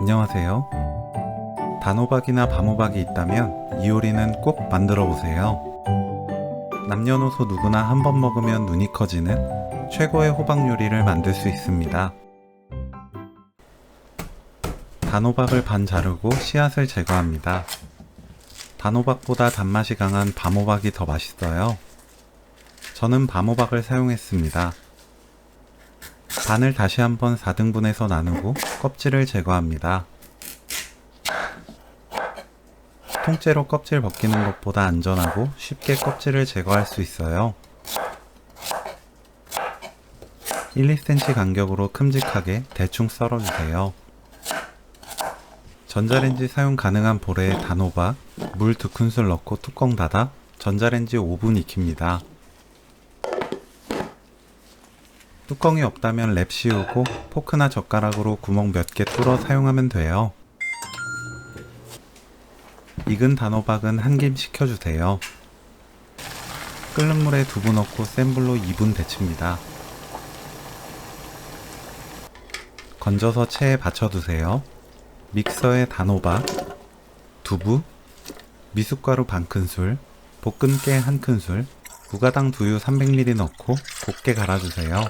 안녕하세요. 단호박이나 밤호박이 있다면 이 요리는 꼭 만들어 보세요. 남녀노소 누구나 한 번 먹으면 눈이 커지는 최고의 호박 요리를 만들 수 있습니다. 단호박을 반 자르고 씨앗을 제거합니다. 단호박보다 단맛이 강한 밤호박이 더 맛있어요. 저는 밤호박을 사용했습니다. 반을 다시 한번 4등분해서 나누고 껍질을 제거합니다. 통째로 껍질 벗기는 것보다 안전하고 쉽게 껍질을 제거할 수 있어요. 1, 2cm 간격으로 큼직하게 대충 썰어주세요. 전자레인지 사용 가능한 볼에 단호박, 물 2큰술 넣고 뚜껑 닫아 전자레인지 5분 익힙니다. 뚜껑이 없다면 랩 씌우고 포크나 젓가락으로 구멍 몇 개 뚫어 사용하면 돼요. 익은 단호박은 한 김 식혀주세요. 끓는 물에 두부 넣고 센 불로 2분 데칩니다. 건져서 체에 받쳐두세요. 믹서에 단호박, 두부, 미숫가루 반큰술, 볶은 깨 1큰술, 무가당 두유 300ml 넣고 곱게 갈아주세요.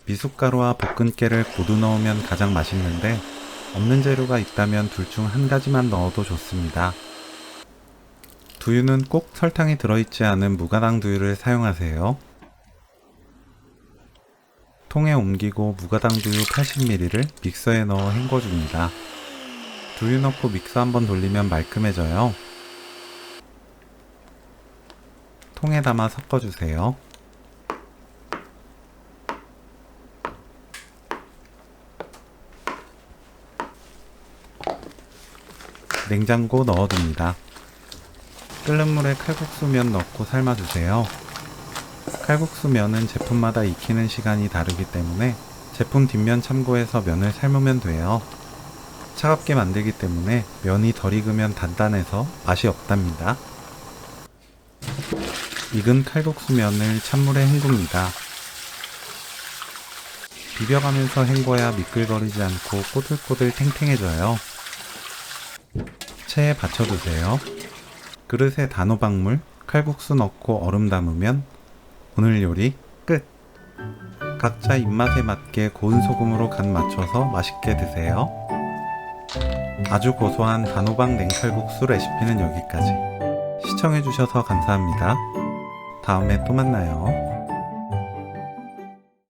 미숫가루와 볶은 깨를 모두 넣으면 가장 맛있는데 없는 재료가 있다면 둘 중 한 가지만 넣어도 좋습니다. 두유는 꼭 설탕이 들어있지 않은 무가당 두유를 사용하세요. 통에 옮기고 무가당 두유 80ml를 믹서에 넣어 헹궈줍니다. 두유 넣고 믹서 한번 돌리면 말끔해져요. 통에 담아 섞어주세요. 냉장고 넣어둡니다. 끓는 물에 칼국수면 넣고 삶아주세요. 칼국수면은 제품마다 익히는 시간이 다르기 때문에 제품 뒷면 참고해서 면을 삶으면 돼요. 차갑게 만들기 때문에 면이 덜 익으면 단단해서 맛이 없답니다. 익은 칼국수면을 찬물에 헹굽니다. 비벼가면서 헹궈야 미끌거리지 않고 꼬들꼬들 탱탱해져요. 체에 받쳐두세요. 그릇에 단호박물, 칼국수 넣고 얼음 담으면 오늘 요리 끝! 각자 입맛에 맞게 고운 소금으로 간 맞춰서 맛있게 드세요. 아주 고소한 단호박 냉칼국수 레시피는 여기까지. 시청해주셔서 감사합니다. 다음에 또 만나요.